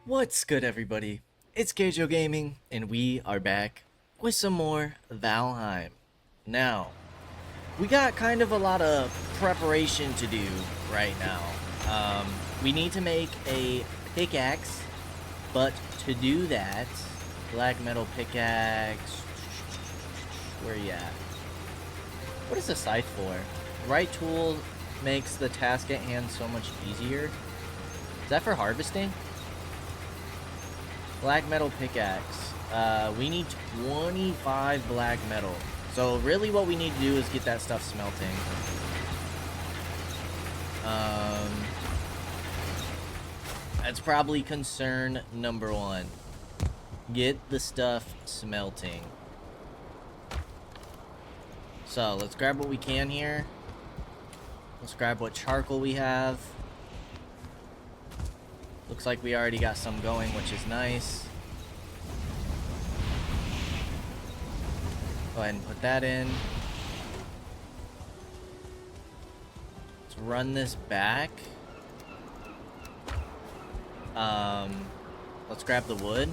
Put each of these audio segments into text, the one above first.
What's good, everybody? It's Kaige-O Gaming, and we are back with some more Valheim. Now, we got kind of a lot of preparation to do right now. We need to make a pickaxe, but to do that, black metal pickaxe. Where you at? What is the scythe for? Right tool makes the task at hand so much easier. Is that for harvesting? Black metal pickaxe. We need 25 black metal. So really what we need to do is get that stuff smelting. That's probably concern number one. Get the stuff smelting. So let's grab what we can here. Let's grab what charcoal we have. Looks like we already got some going, which is nice. Go ahead and put that in. Let's run this back. Let's grab the wood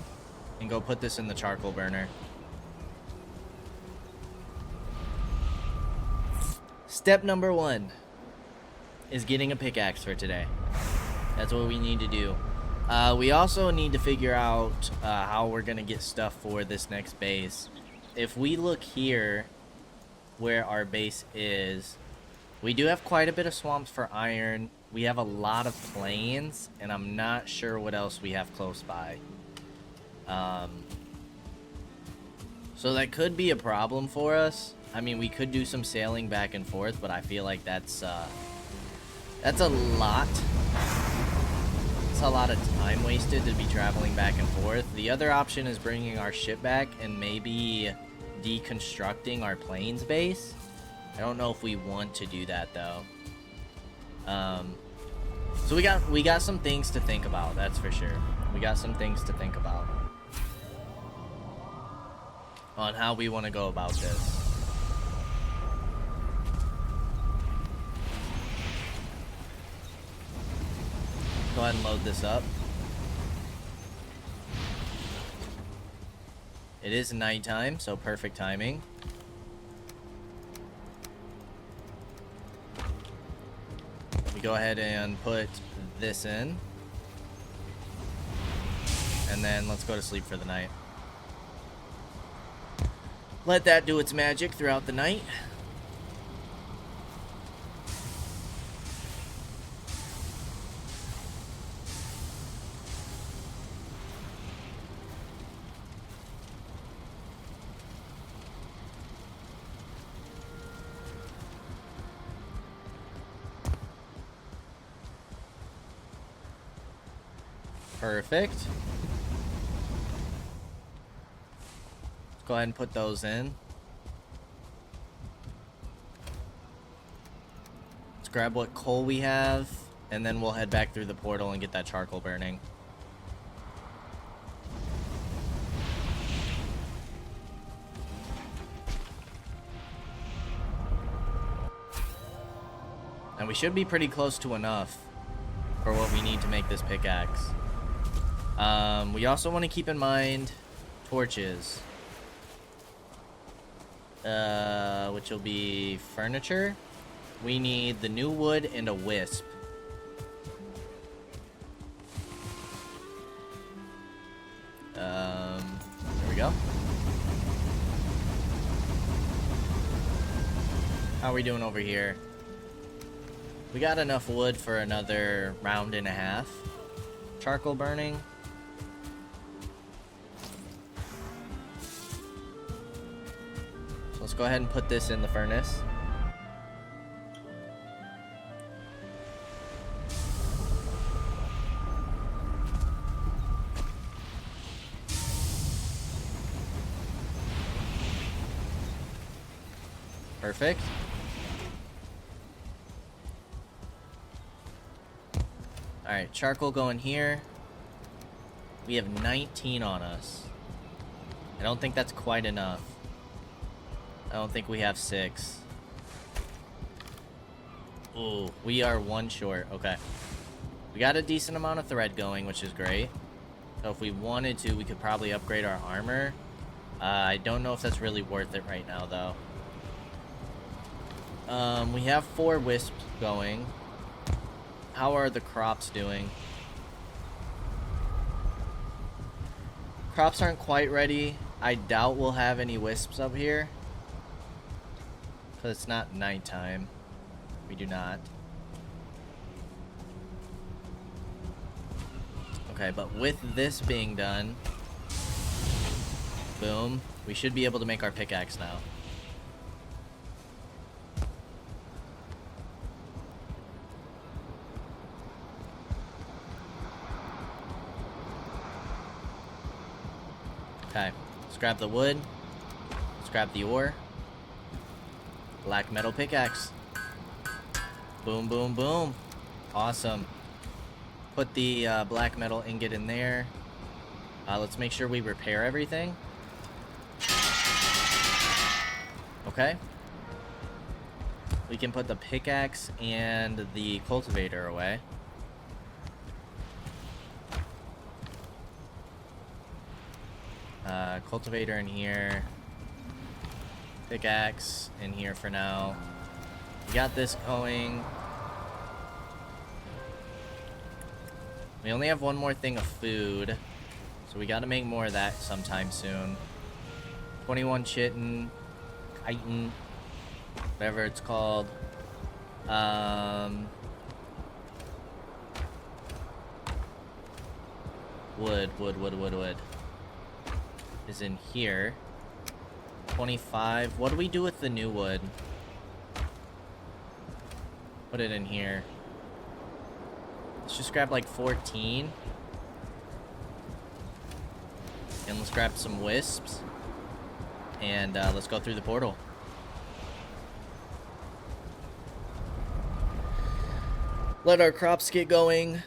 and go put this in the charcoal burner. Step number one is getting a pickaxe for today. That's what we need to do. We also need to figure out how we're going to get stuff for this next base. If we look here where our base is, we do have quite a bit of swamps for iron. We have a lot of plains, and I'm not sure what else we have close by. So that could be a problem for us. I mean, we could do some sailing back and forth, but I feel like that's a lot. It's a lot of time wasted to be traveling back and forth. The other option is bringing our ship back and maybe deconstructing our plains base. I don't know if we want to do that though. So we got some things to think about, that's for sure. We got some things to think about on how we want to go about this. Go ahead and load this up. It is nighttime, so perfect timing. Let me go ahead and put this in. And then let's go to sleep for the night. Let that do its magic throughout the night. Perfect. Let's go ahead and put those in. Let's grab what coal we have, and then we'll head back through the portal and get that charcoal burning. And we should be pretty close to enough for what we need to make this pickaxe. We also want to keep in mind torches, which will be furniture. We need the new wood and a wisp. There we go. How are we doing over here? We got enough wood for another round and a half. Charcoal burning. So let's go ahead and put this in the furnace. Perfect. Alright, charcoal going here. We have 19 on us. I don't think that's quite enough. I don't think we have 6. Ooh, we are 1 short. Okay. We got a decent amount of thread going, which is great. So if we wanted to, we could probably upgrade our armor. I don't know if that's really worth it right now, though. We have 4 wisps going. How are the crops doing? Crops aren't quite ready. I doubt we'll have any wisps up here. Because it's not nighttime. We do not. Okay, but with this being done, boom, we should be able to make our pickaxe now. Okay, let's grab the wood. Let's grab the ore. Black metal pickaxe. Boom, boom, boom. Awesome. Put the black metal ingot in there. Let's make sure we repair everything. Okay. We can put the pickaxe and the cultivator away. Cultivator in here. Pickaxe in here for now. We got this going. We only have one more thing of food, so we gotta make more of that sometime soon. 21 chitin, chitin, whatever it's called. Wood is in here. 25. What do we do with the new wood? Put it in here. Let's just grab like 14. And let's grab some wisps. And let's go through the portal. Let our crops get going.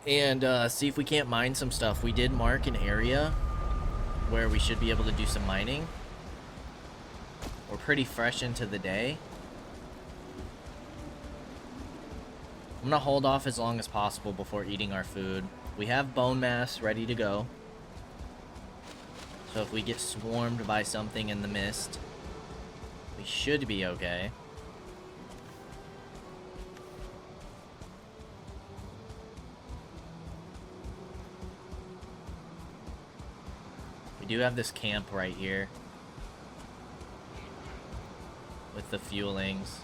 And see if we can't mine some stuff. We did mark an area where we should be able to do some mining. We're pretty fresh into the day. I'm gonna hold off as long as possible before eating our food. We have bone mass ready to go. So if we get swarmed by something in the mist, we should be okay. We do have this camp right here with the fuelings.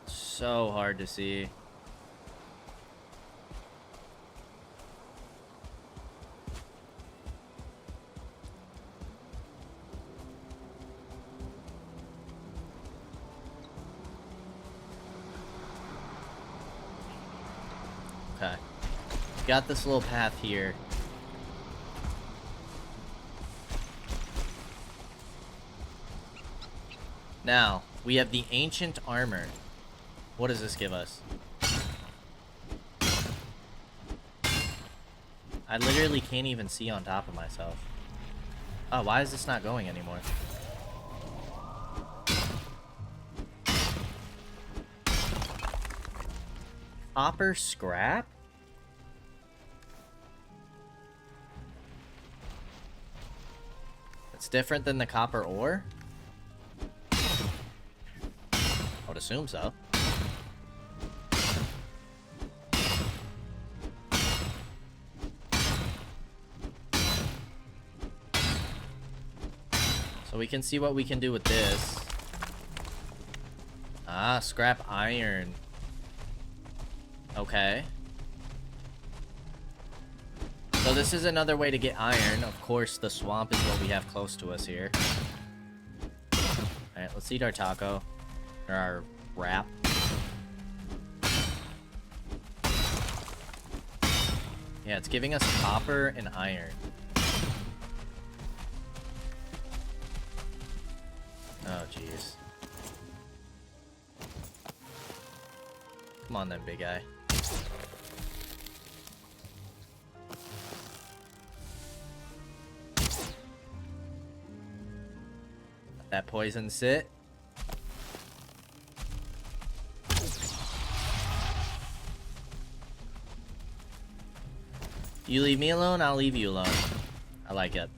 So hard to see. Okay. Got this little path here. Now, we have the ancient armor. What does this give us? I literally can't even see on top of myself. Oh, why is this not going anymore? Copper scrap? It's different than the copper ore? I would assume so. So we can see what we can do with this. Ah, scrap iron. Okay. So this is another way to get iron. Of course, the swamp is what we have close to us here. Alright, let's eat our taco. Or our wrap. Yeah, it's giving us copper and iron. Oh, jeez. Come on then, big guy. Let that poison sit. You leave me alone, I'll leave you alone. I like it.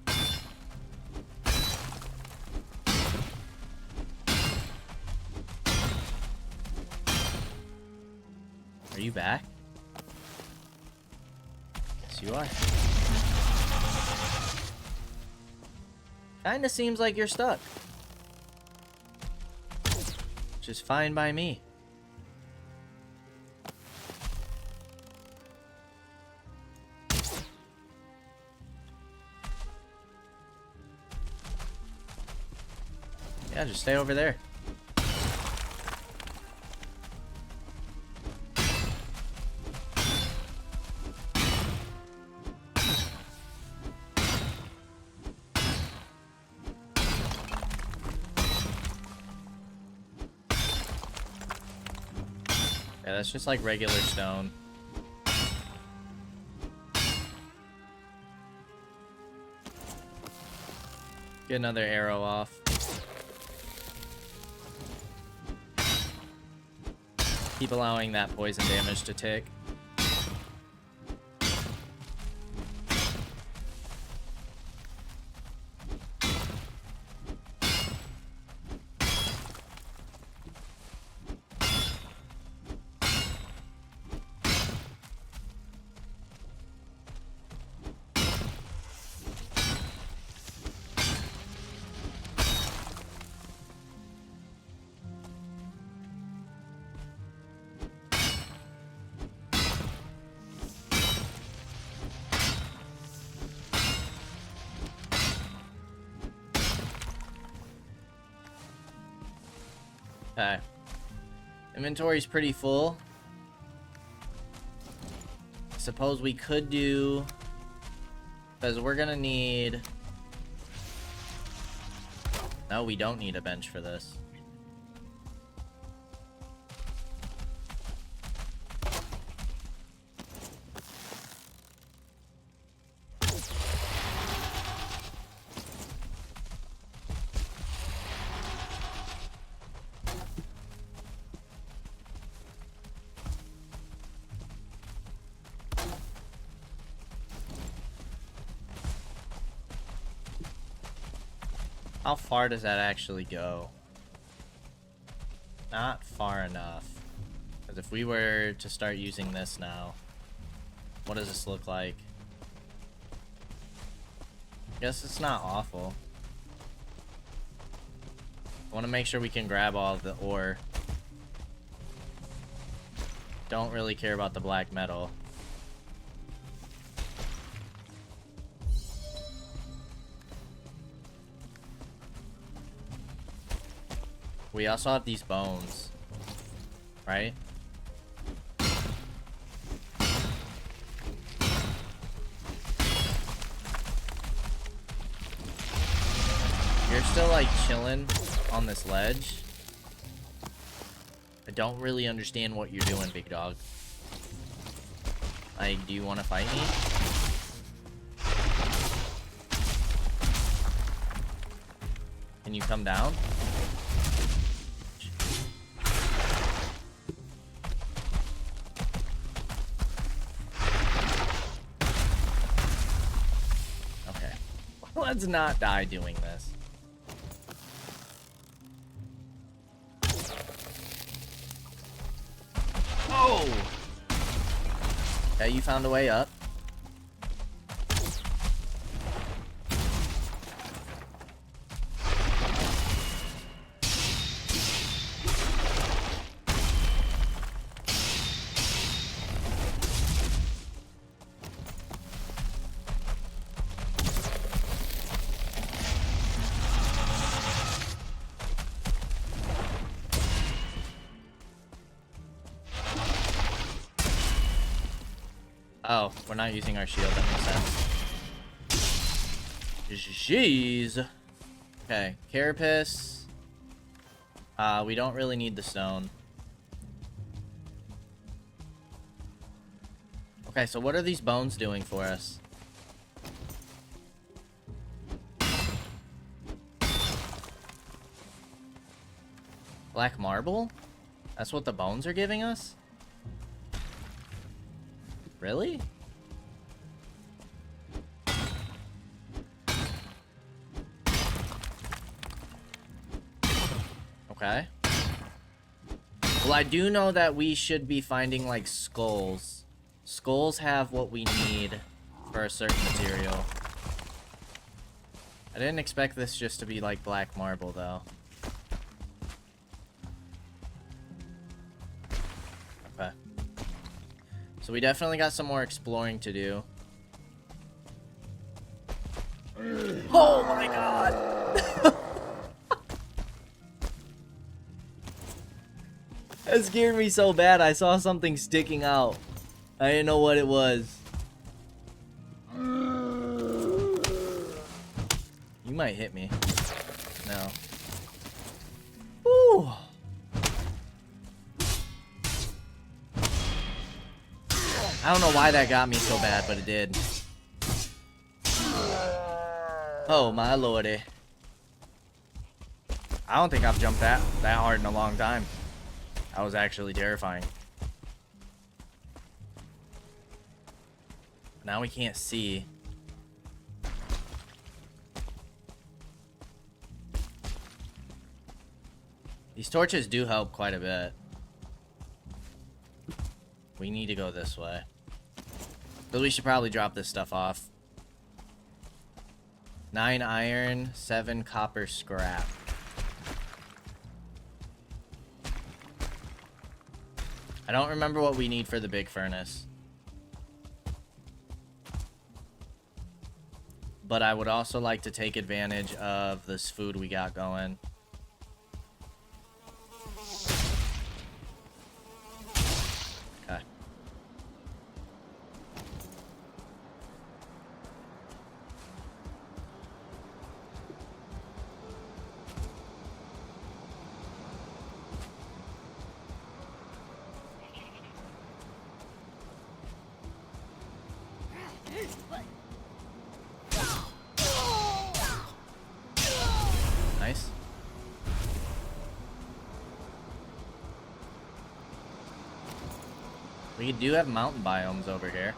Are you back? Yes, you are. Kinda seems like you're stuck. Which is fine by me. Yeah, just stay over there. Yeah, that's just like regular stone. Get another arrow off. Keep allowing that poison damage to tick. Okay. Inventory's pretty full. Suppose we could do... Because we're gonna need... No, we don't need a bench for this. How far does that actually go? Not far enough. Because if we were to start using this now, what does this look like? Guess it's not awful. I want to make sure we can grab all of the ore. Don't really care about the black metal. We also have these bones, right? You're still like chilling on this ledge. I don't really understand what you're doing, big dog. Like, do you want to fight me? Can you come down? Let's not die doing this. Oh! Okay, you found a way up. Oh, we're not using our shield, that makes sense. Jeez. Okay, carapace. We don't really need the stone. Okay, so what are these bones doing for us? Black marble? That's what the bones are giving us? Really? Okay. Well, I do know that we should be finding, like, skulls. Skulls have what we need for a certain material. I didn't expect this just to be, like, black marble, though. Okay. So we definitely got some more exploring to do. Oh my god! That scared me so bad. I saw something sticking out. I didn't know what it was. You might hit me. No. Woo! I don't know why that got me so bad, but it did. Oh my lordy. I don't think I've jumped that hard in a long time. That was actually terrifying. Now we can't see. These torches do help quite a bit. We need to go this way. But we should probably drop this stuff off. 9 iron, 7 copper scrap. I don't remember what we need for the big furnace. But I would also like to take advantage of this food we got going. Okay. Nice. We do have mountain biomes over here.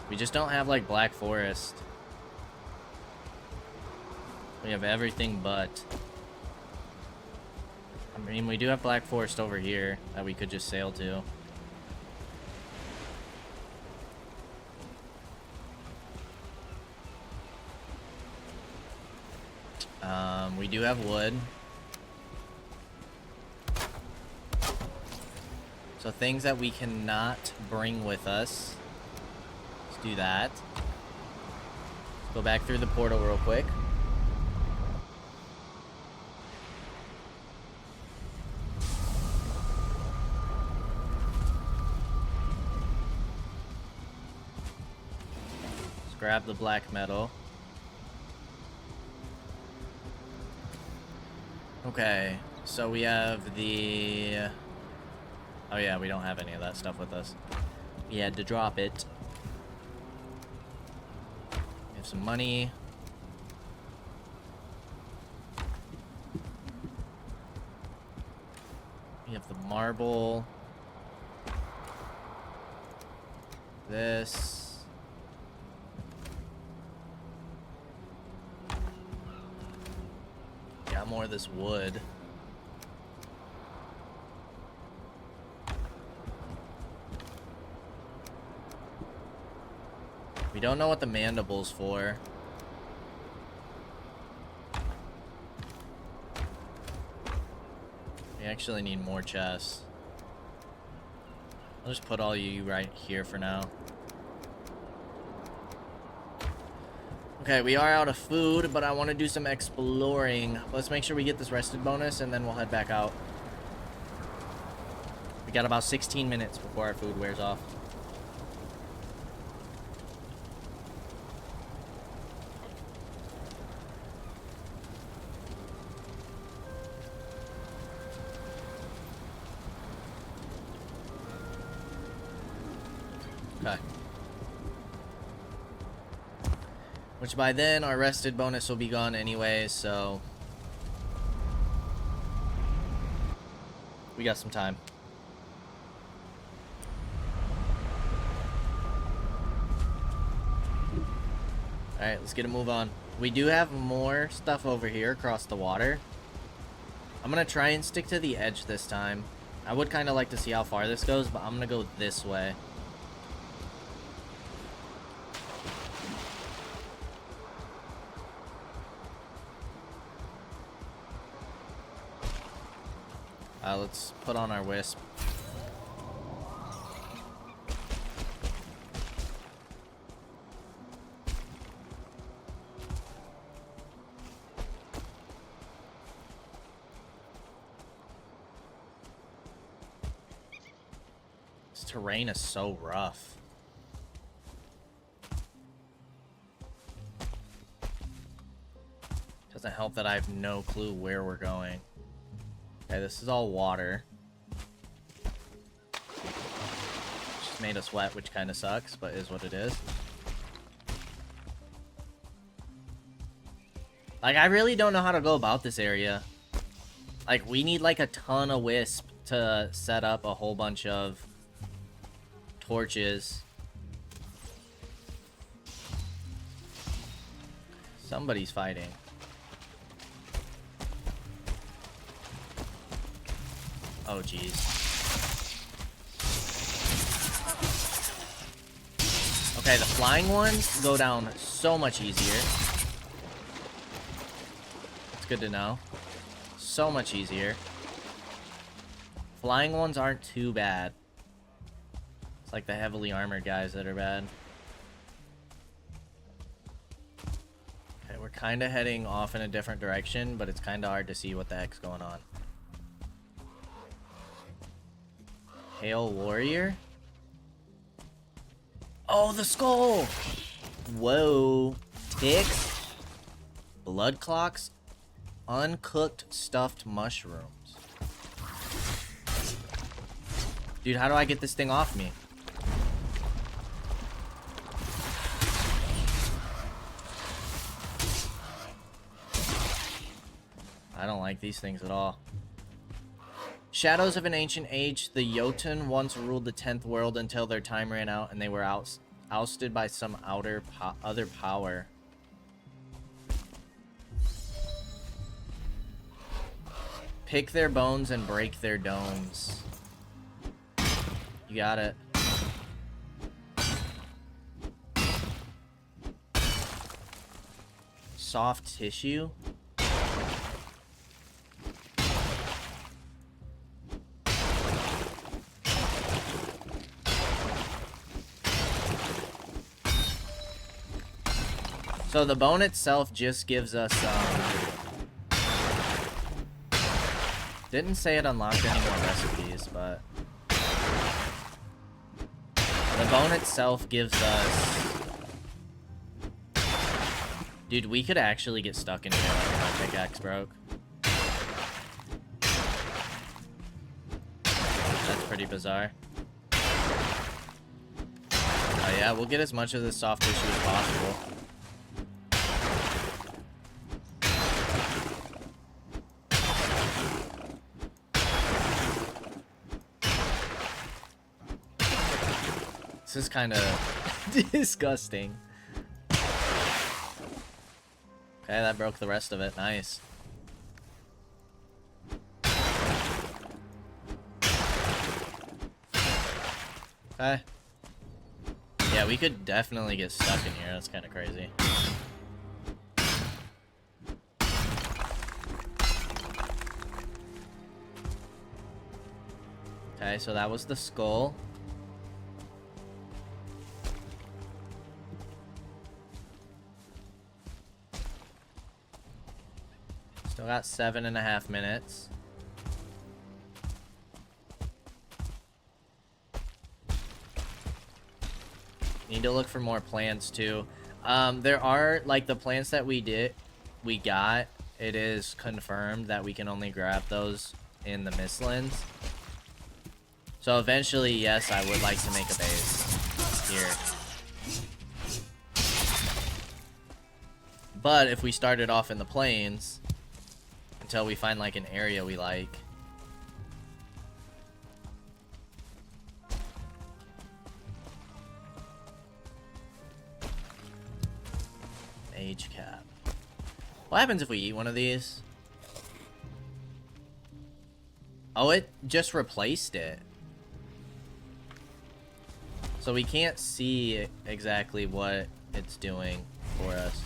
We just don't have, like, black forest. We have everything but. I mean, we do have black forest over here that we could just sail to. We do have wood. So things that we cannot bring with us. Let's do that. Let's go back through the portal real quick. Let's grab the black metal. Okay, so we have the... Oh yeah, we don't have any of that stuff with us. We had to drop it. We have some money. We have the marble. This. Got more of this wood. We don't know what the mandible's for. We actually need more chests. I'll just put all you right here for now. Okay, we are out of food, but I want to do some exploring. Let's make sure we get this rested bonus, and then we'll head back out. We got about 16 minutes before our food wears off. Okay. Which by then, our rested bonus will be gone anyway, so... we got some time. Alright, let's get a move on. We do have more stuff over here across the water. I'm gonna try and stick to the edge this time. I would kind of like to see how far this goes, but I'm gonna go this way. Let's put on our wisp. This terrain is so rough. Doesn't help that I have no clue where we're going. Okay, this is all water. Just made us wet, which kind of sucks, but is what it is. Like, I really don't know how to go about this area. Like, we need, like, a ton of wisp to set up a whole bunch of torches. Somebody's fighting. Oh, jeez. Okay, the flying ones go down so much easier. It's good to know. So much easier. Flying ones aren't too bad. It's like the heavily armored guys that are bad. Okay, we're kind of heading off in a different direction, but it's kind of hard to see what the heck's going on. Hail Warrior? Oh, the skull! Whoa. Ticks? Blood clocks? Uncooked stuffed mushrooms. Dude, how do I get this thing off me? I don't like these things at all. Shadows of an ancient age, the Jotun once ruled the 10th world until their time ran out and they were ousted by some other power. Pick their bones and break their domes. You got it. Soft tissue? So the bone itself just gives us, didn't say it unlocked any more recipes, but the bone itself gives us... Dude, we could actually get stuck in here if my pickaxe broke. That's pretty bizarre. Oh yeah, we'll get as much of this soft tissue as possible. This is kind of disgusting. Okay, that broke the rest of it. Nice. Okay. Yeah, we could definitely get stuck in here. That's kind of crazy. Okay, so that was the skull. Still got 7.5 minutes. Need to look for more plants too. There are, like, the plants that we got, it is confirmed that we can only grab those in the Mistlands. So eventually, yes, I would like to make a base. here. But if we started off in the plains until we find like an area we like. Age cap. What happens if we eat one of these? Oh, it just replaced it. So we can't see exactly what it's doing for us.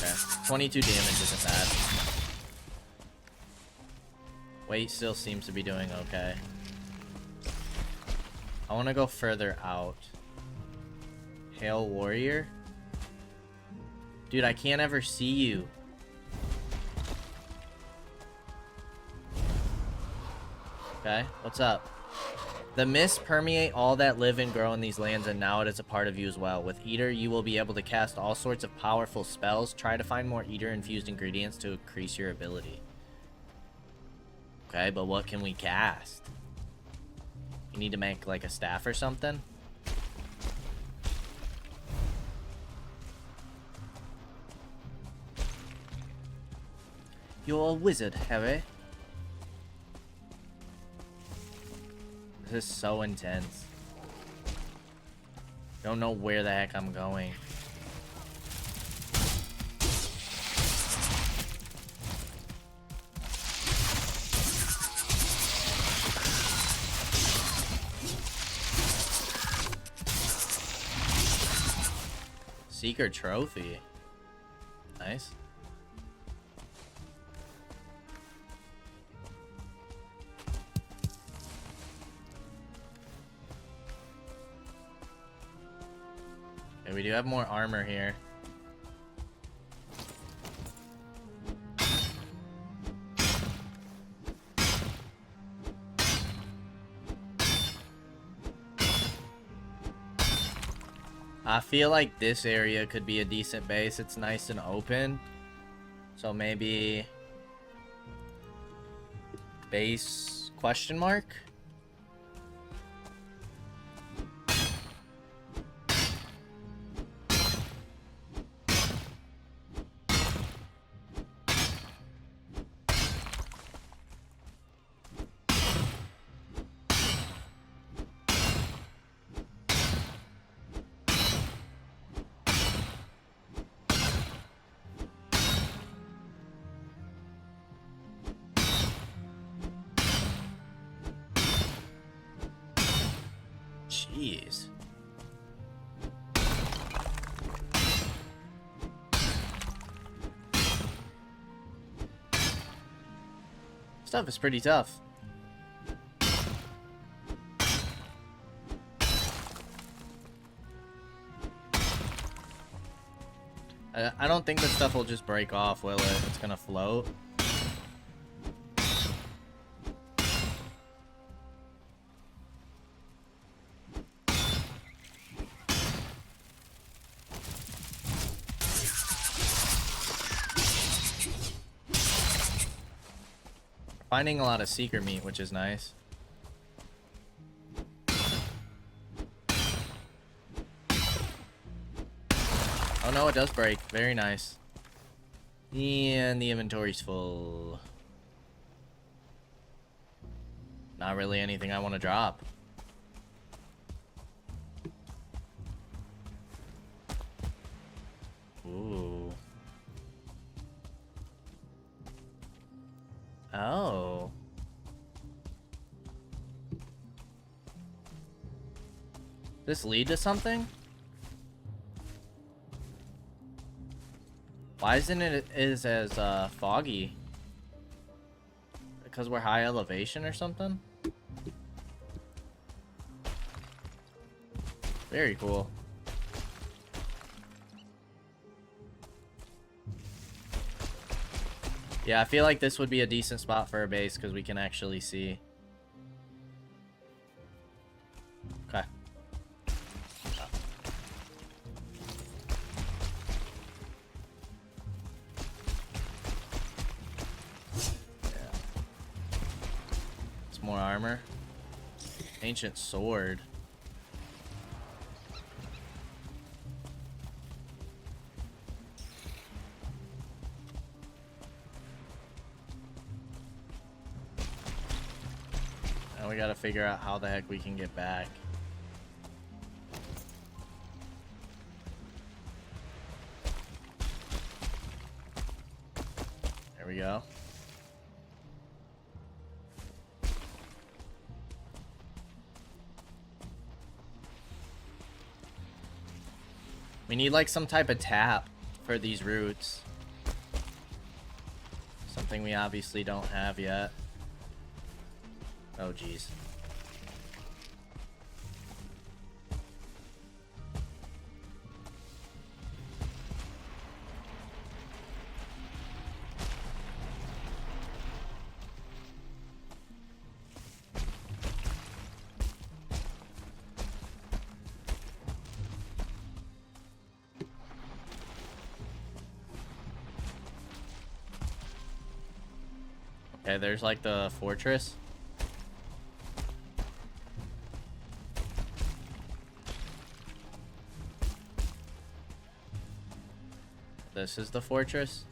Okay, 22 damage isn't bad. Weight still seems to be doing okay. I want to go further out. Hail Warrior? Dude, I can't ever see you. Okay, what's up? The mists permeate all that live and grow in these lands, and now it is a part of you as well. With Eater, you will be able to cast all sorts of powerful spells. Try to find more Eater-infused ingredients to increase your ability. Okay, but what can we cast? You need to make, like, a staff or something? You're a wizard, Harry. This is so intense. Don't know where the heck I'm going. Seeker trophy. Nice. Okay, we do have more armor here. I feel like this area could be a decent base. It's nice and open. So maybe base question mark? Jeez. Stuff is pretty tough. I don't think this stuff will just break off, will it? It's gonna float. Finding a lot of seeker meat, which is nice. Oh no, it does break. Very nice. And the inventory's full. Not really anything I want to drop. Ooh. Oh. This lead to something? Why isn't it as foggy? Because we're high elevation or something? Very cool. Yeah, I feel like this would be a decent spot for a base because we can actually see. Okay. Yeah. It's more armor. Ancient sword. Now we gotta figure out how the heck we can get back. There we go. We need like some type of tap for these routes. Something we obviously don't have yet. Oh geez. Okay, there's like the fortress. This is the fortress.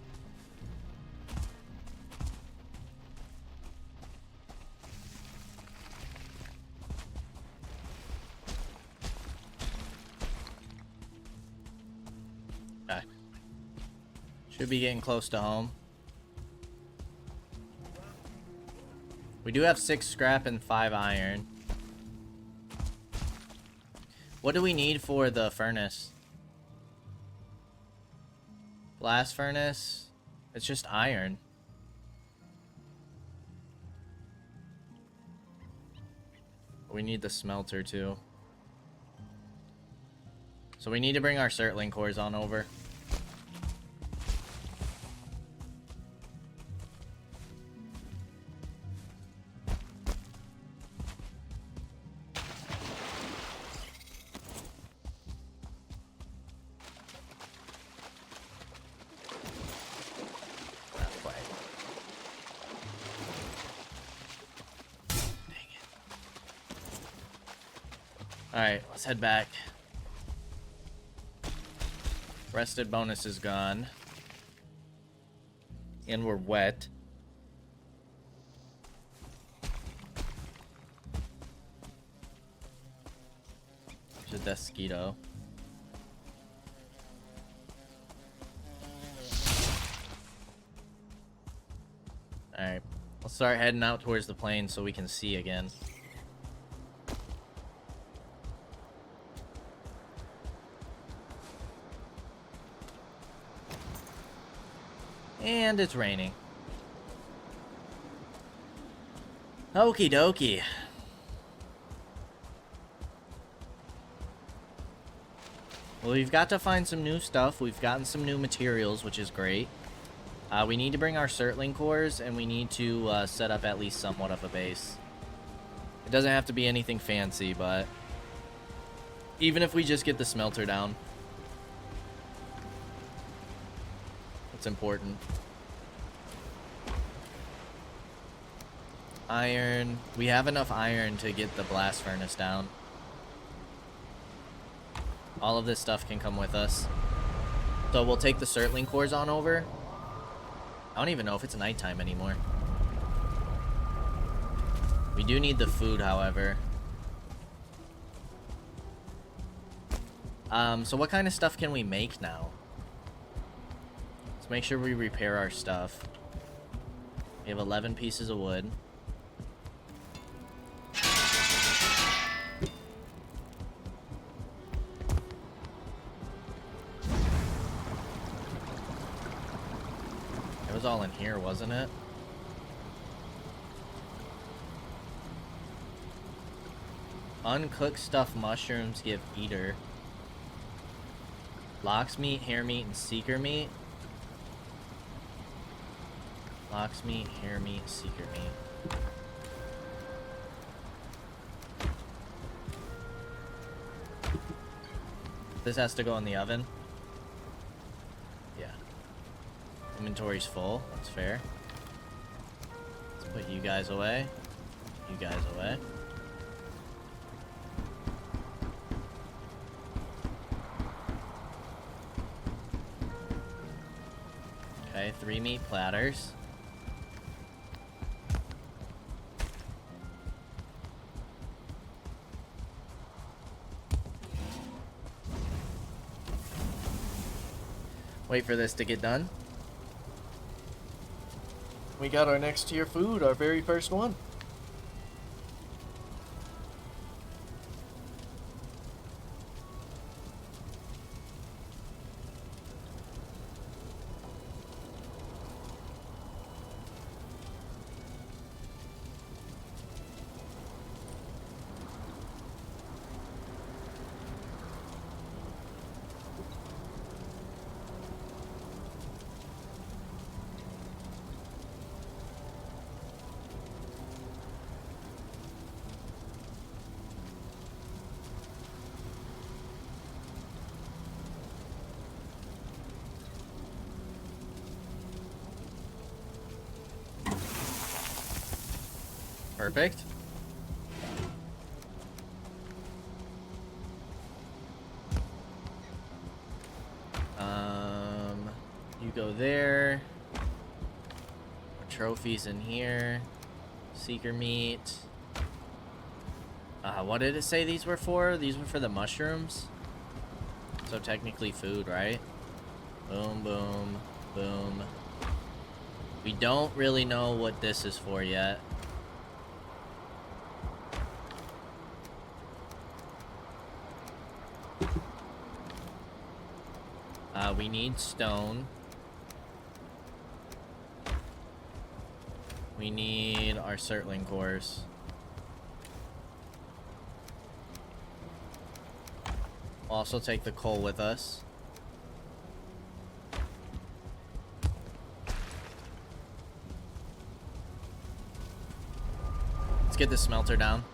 Okay. Should be getting close to home. We do have 6 scrap and 5 iron. What do we need for the furnace? Blast furnace? It's just iron. We need the smelter too. So we need to bring our Surtling cores on over. Alright, let's head back. Rested bonus is gone. And we're wet. There's a Desquito. Alright, let's start heading out towards the plane so we can see again. And it's raining. Okie dokie. Well, we've got to find some new stuff. We've gotten some new materials, which is great. We need to bring our Surtling cores, and we need to set up at least somewhat of a base. It doesn't have to be anything fancy, but even if we just get the smelter down, it's important. Iron. We have enough iron to get the blast furnace down. All of this stuff can come with us. So we'll take the Surtling cores on over. I don't even know if it's nighttime anymore. We do need the food, however. So what kind of stuff can we make now? Make sure we repair our stuff. We have 11 pieces of wood. It was all in here, wasn't it? Uncooked stuffed mushrooms give eater. Lox meat, hare meat, and seeker meat. Lox meat, hare meat, seeker meat. This has to go in the oven. Yeah. Inventory's full. That's fair. Let's put you guys away. You guys away. 3 meat platters. Wait for this to get done. We got our next tier food, our very first one. Perfect. You go there. Trophies in here. Seeker meat. What did it say these were for? These were for the mushrooms. So technically food, right? Boom, boom, boom. We don't really know what this is for yet. We need stone. We need our Surtling cores. We'll also take the coal with us. Let's get this smelter down.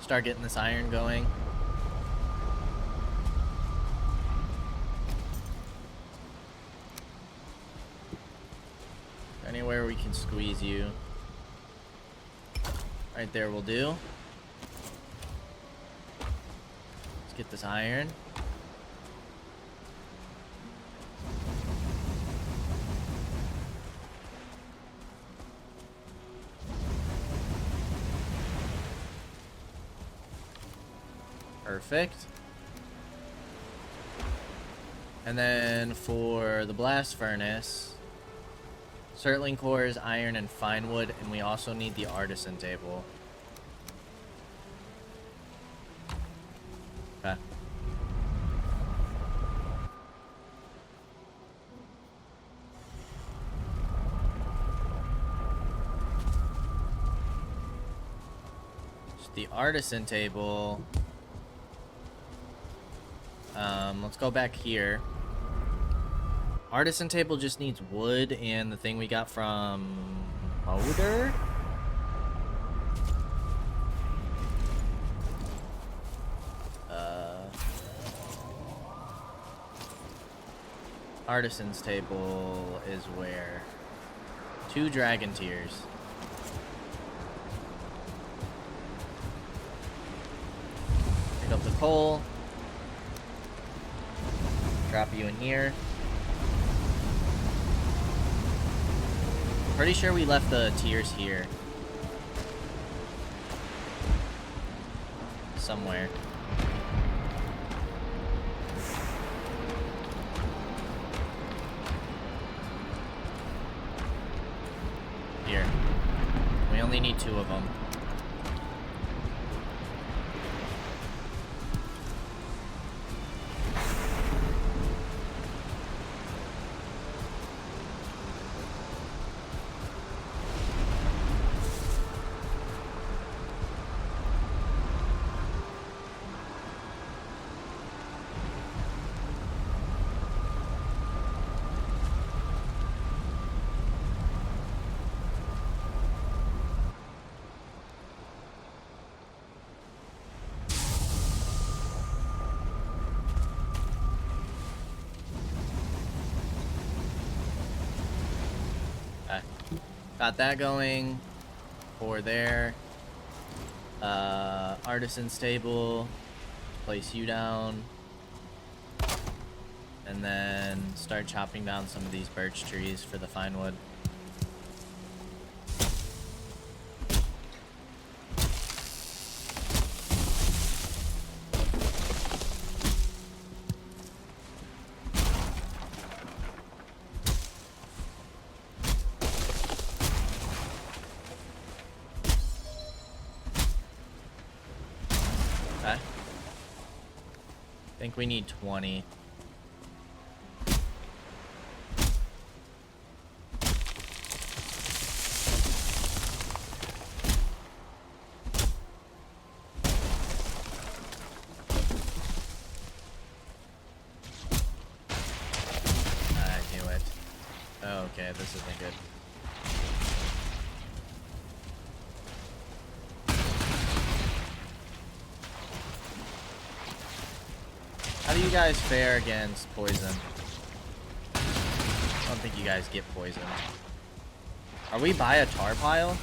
Start getting this iron going. Anywhere we can squeeze you. Right there will do. Let's get this iron. Perfect. And then for the blast furnace, Surtling cores, iron, and fine wood, and we also need the artisan table. Okay. Just the artisan table. Let's go back here. Artisan table just needs wood and the thing we got from Moder. Artisan's table is where? 2 dragon tears. Pick up the coal. Drop you in here. Pretty sure we left the tiers here. Somewhere. Here. We only need 2 of them. Got that going. For there. Artisan's table. Place you down. and then start chopping down some of these birch trees for the fine wood. Okay. I think we need 20. Okay, this isn't good. How do you guys fare against poison? I don't think you guys get poisoned. Are we by a tar pile?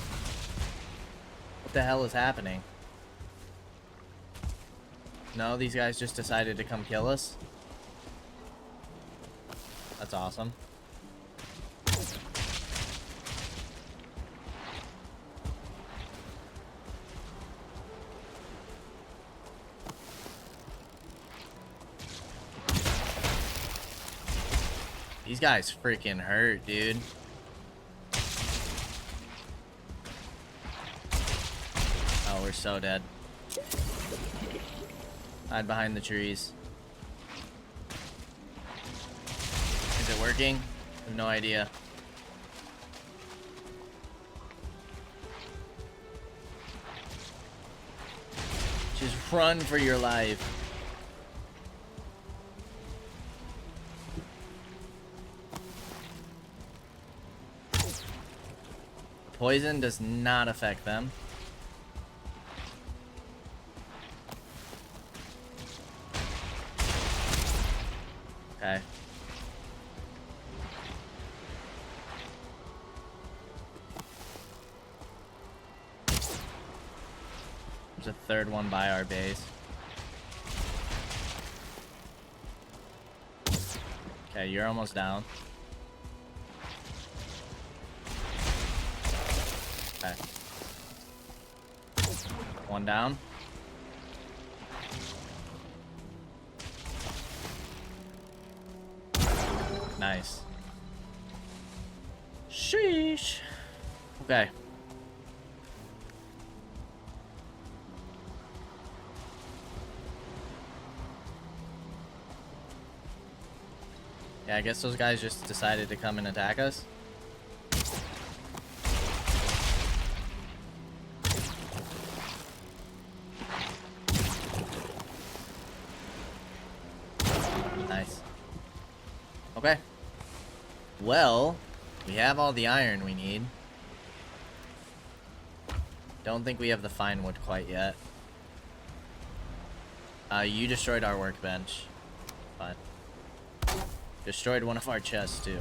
What the hell is happening? No, these guys just decided to come kill us? That's awesome. These guys freaking hurt, dude. Oh, we're so dead. Hide behind the trees. Is it working? I have no idea. Just run for your life. Poison does not affect them. Okay. There's a third one by our base. Okay, you're almost down. Okay. One down. Nice. Sheesh. Okay. Yeah, I guess those guys just decided to come and attack us. Nice. Okay. Well, we have all the iron we need. Don't think we have the fine wood quite yet. You destroyed our workbench. Fine. Destroyed one of our chests, too.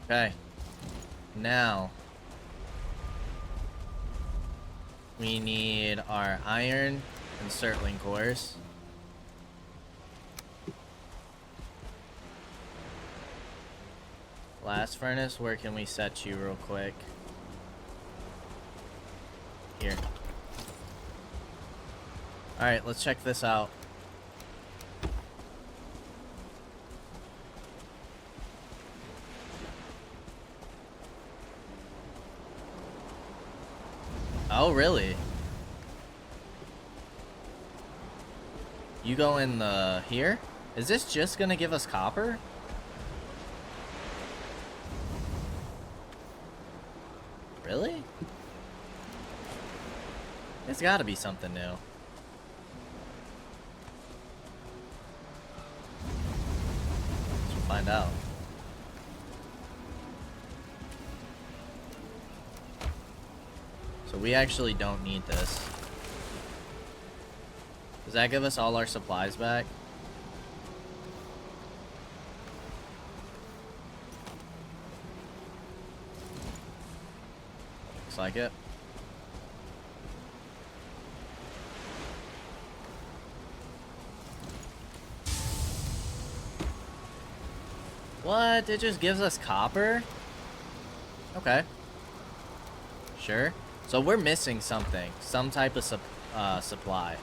Okay. Now, we need our iron and circling cores. Blast furnace, where can we set you real quick? Here. Alright, let's check this out. Oh, really? You go in the... here? Is this just gonna give us copper? Really? It's gotta be something new. Let's find out. So we actually don't need this. Does that give us all our supplies back? like it. What? It just gives us copper? Okay. Sure. So we're missing something. Some type of supply.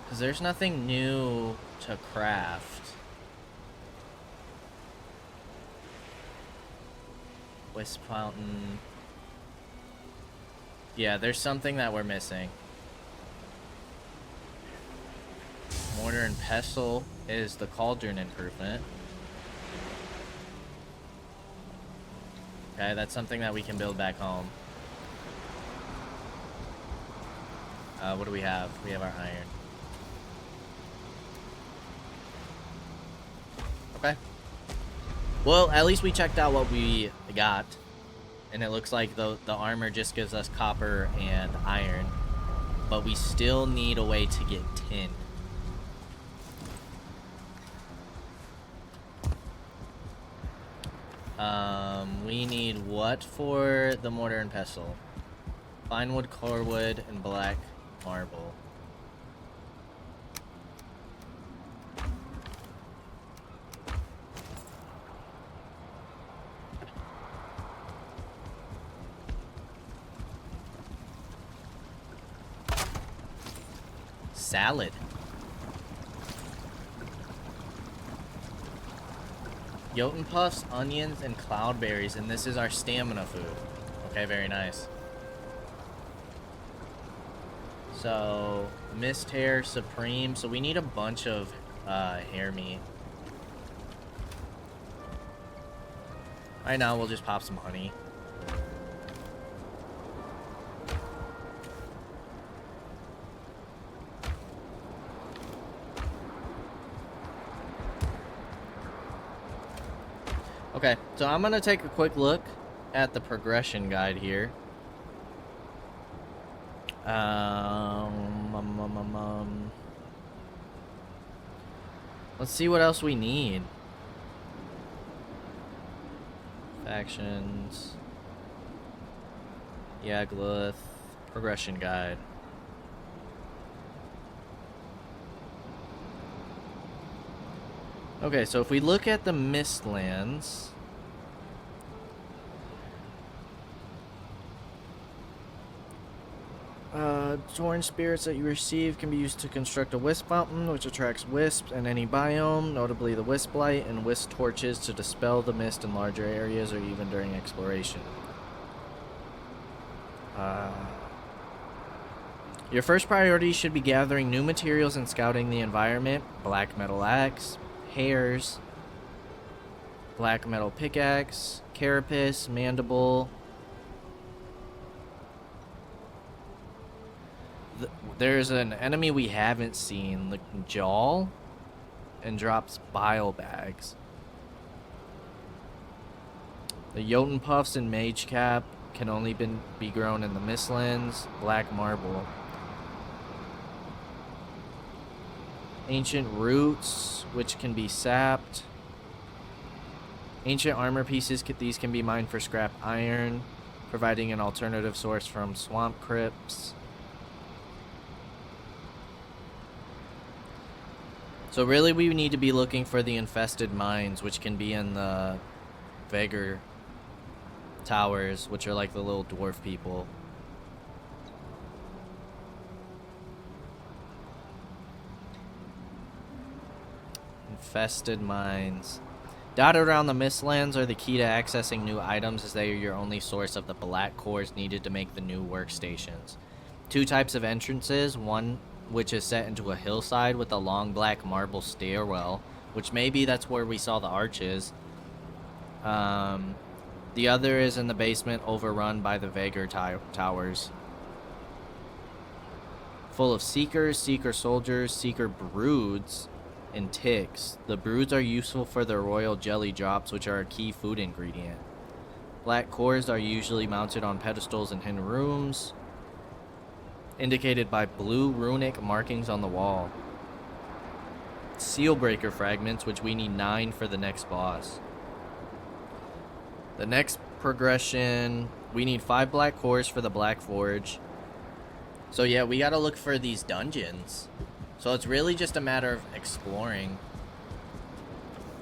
Because there's nothing new to craft. Wisp Fountain. Yeah, there's something that we're missing. Mortar and pestle is the cauldron improvement. Okay, that's something that we can build back home. What do we have? We have our iron. Okay. Well, at least we checked out what we got. And it looks like the armor just gives us copper and iron. But we still need a way to get tin. We need what for the mortar and pestle? Fine wood, core wood, and black marble. Salad. Jotun puffs, onions, and cloudberries, and this is our stamina food. Okay, very nice. So, mist hair, supreme. So we need a bunch of hair meat. Right now, we'll just pop some honey. Okay, so I'm gonna take a quick look at the progression guide here. Let's see what else we need. Factions. Yagluth. Progression guide. Okay, so if we look at the Mistlands, orange spirits that you receive can be used to construct a wisp fountain, which attracts wisps in any biome, notably the wisp light, and wisp torches to dispel the mist in larger areas or even during exploration. Your first priority should be gathering new materials and scouting the environment. Black metal axe, hairs, black metal pickaxe, carapace, mandible. There's an enemy we haven't seen, the Jaw, and drops bile bags. The Jotun puffs and mage cap can only be grown in the Mistlands. Black marble. Ancient roots, which can be sapped. Ancient armor pieces, these can be mined for scrap iron, providing an alternative source from swamp crypts. So really we need to be looking for the infested mines, which can be in the Vegger towers, which are like the little dwarf people. Infested mines. Dotted around the Mistlands are the key to accessing new items, as they are your only source of the black cores needed to make the new workstations. Two types of entrances, one which is set into a hillside with a long black marble stairwell, which maybe that's where we saw the arches. The other is in the basement, overrun by the Vegger towers. Full of seekers, seeker soldiers, seeker broods, and ticks. The broods are useful for their royal jelly drops, which are a key food ingredient. Black cores are usually mounted on pedestals in hidden rooms, indicated by blue runic markings on the wall. Seal breaker fragments, which we need 9 for the next boss. The next progression We need 5 black cores for the black forge. So yeah, we gotta look for these dungeons. So it's really just a matter of exploring.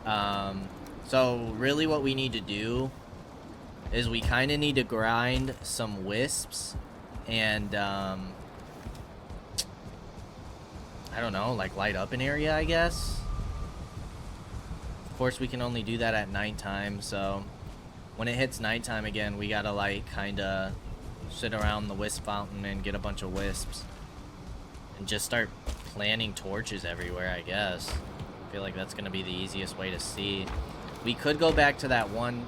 So really what we need to do is we kind of need to grind some wisps and I don't know, like light up an area, I guess. Of course, we can only do that at nighttime, so when it hits nighttime again, we gotta like kind of sit around the wisp fountain and get a bunch of wisps and just start planting torches everywhere, I guess. I feel like that's gonna be the easiest way to see. We could go back to that one,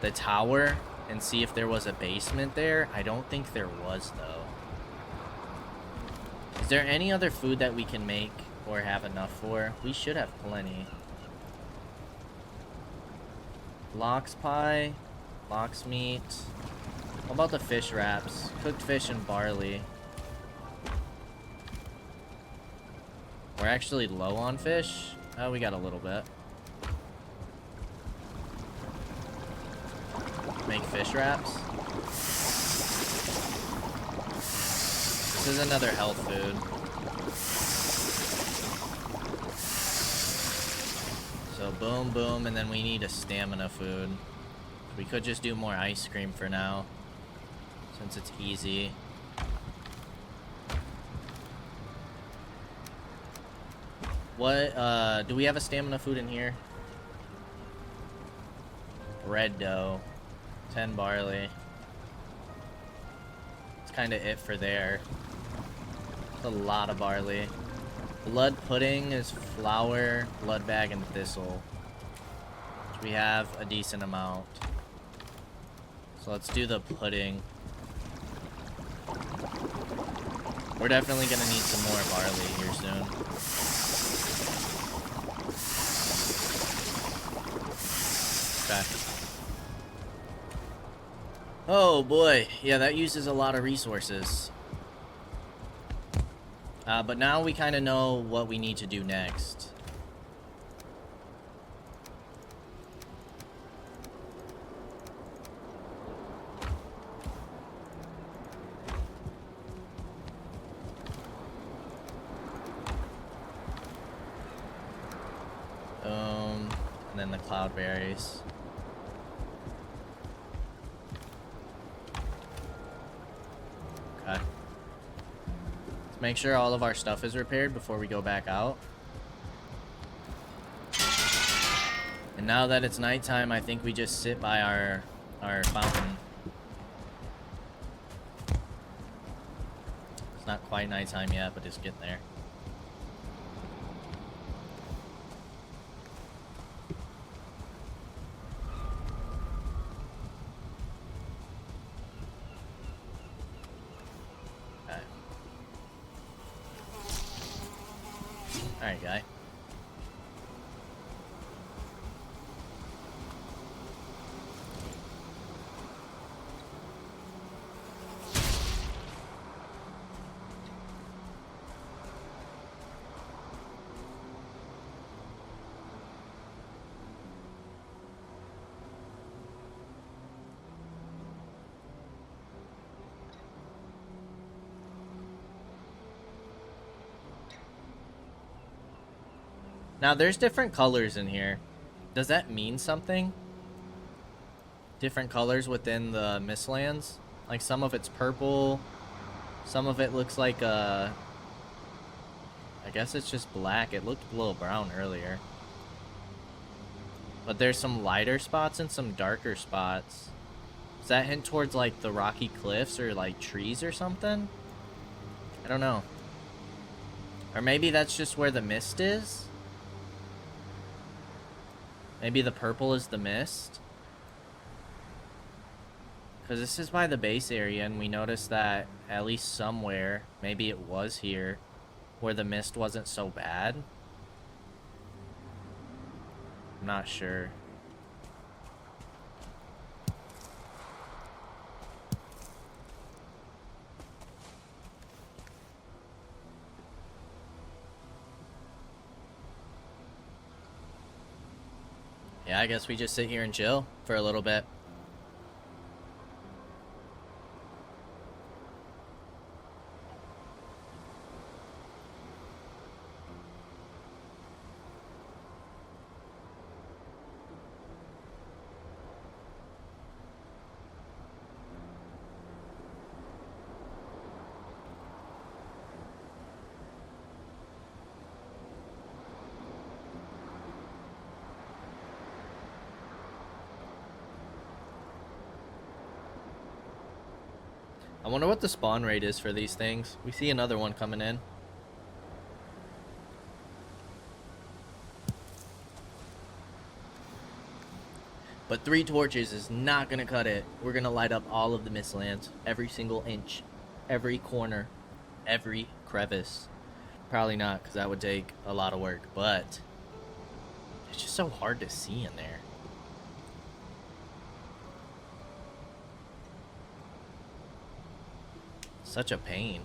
the tower, and see if there was a basement there. I don't think there was, though. Is there any other food that we can make or have enough for? We should have plenty. Lox pie, lox meat. What about the fish wraps? Cooked fish and barley. We're actually low on fish. Oh, we got a little bit. Make fish wraps. This is another health food. So boom, boom, and then we need a stamina food. We could just do more ice cream for now, since it's easy. What, do we have a stamina food in here? Red dough. 10 barley. It's kind of it for there. It's a lot of barley. Blood pudding is flour, blood bag, and thistle. Which we have a decent amount. So let's do the pudding. We're definitely gonna need some more barley here soon. Okay. Oh boy, yeah, that uses a lot of resources. But now we kind of know what we need to do next. And then the cloudberries. Okay. Let's make sure all of our stuff is repaired before we go back out. And now that it's nighttime, I think we just sit by our fountain. It's not quite nighttime yet, but it's getting there. Alright, guy. Now, there's different colors in here. Does that mean something? Different colors within the Mistlands? Like, some of it's purple. Some of it looks like, I guess it's just black. It looked a little brown earlier. But there's some lighter spots and some darker spots. Does that hint towards, like, the rocky cliffs or, like, trees or something? I don't know. Or maybe that's just where the mist is? Maybe the purple is the mist? Because this is by the base area, and we noticed that at least somewhere, maybe it was here, where the mist wasn't so bad. I'm not sure. Yeah, I guess we just sit here and chill for a little bit. I wonder what the spawn rate is for these things. We see another one coming in. But 3 torches is not going to cut it. We're going to light up all of the Mistlands. Every single inch. Every corner. Every crevice. Probably not, because that would take a lot of work. But it's just so hard to see in there. Such a pain.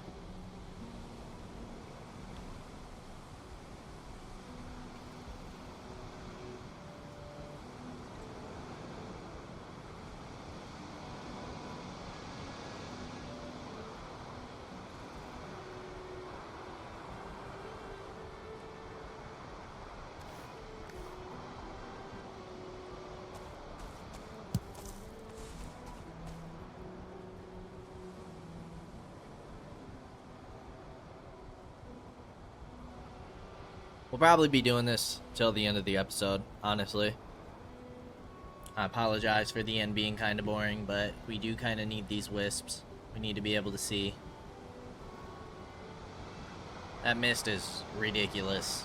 We'll probably be doing this till the end of the episode, honestly. I apologize for the end being kind of boring, but we do kind of need these wisps. We need to be able to see. That mist is ridiculous.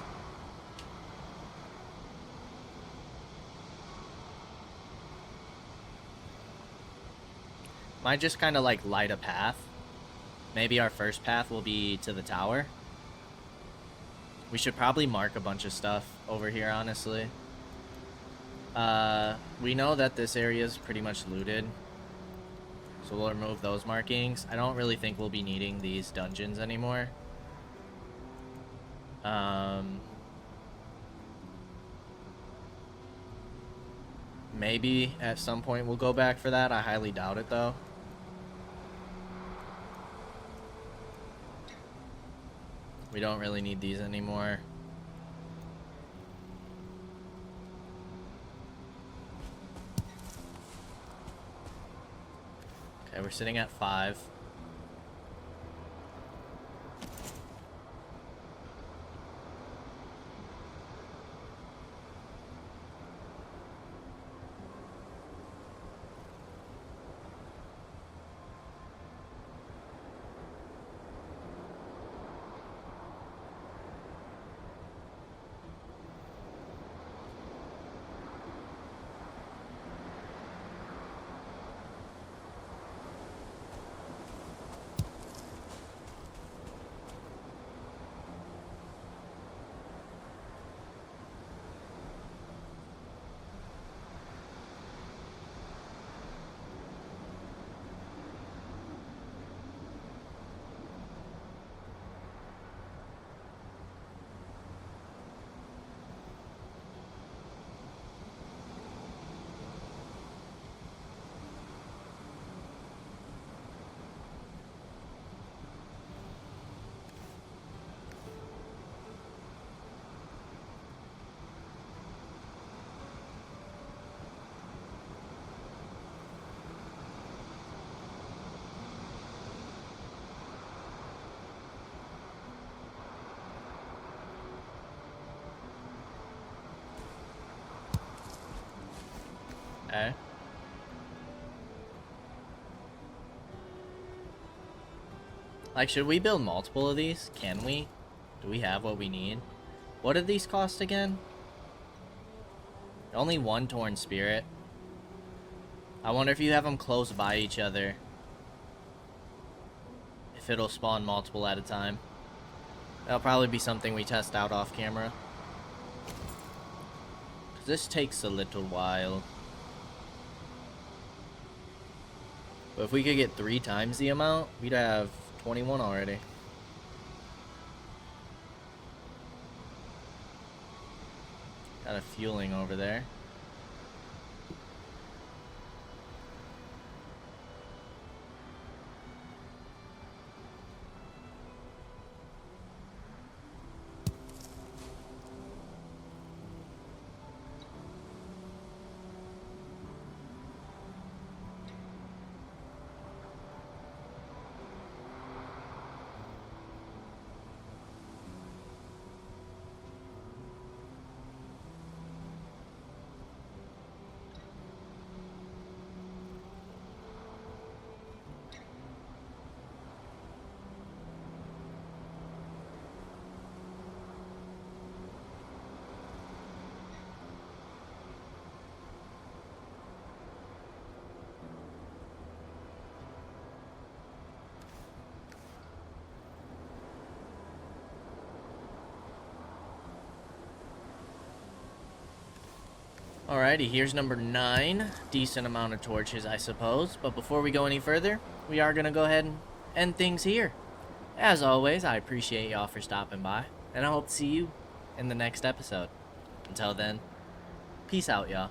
Might just kind of like light a path. Maybe our first path will be to the tower. We should probably mark a bunch of stuff over here, honestly. We know that this area is pretty much looted, so we'll remove those markings. I don't really think we'll be needing these dungeons anymore. Maybe at some point we'll go back for that. I highly doubt it, though. We don't really need these anymore. Okay, we're sitting at 5. Okay. Like, should we build multiple of these? Can we? Do we have what we need? What did these cost again? Only 1 torn spirit. I wonder if you have them close by each other, if it'll spawn multiple at a time. That'll probably be something we test out off camera. 'Cause this takes a little while. But if we could get 3 times the amount, we'd have 21 already. Got a fueling over there. Alrighty, here's number 9. Decent amount of torches, I suppose. But before we go any further, we are going to go ahead and end things here. As always, I appreciate y'all for stopping by, and I hope to see you in the next episode. Until then, peace out, y'all.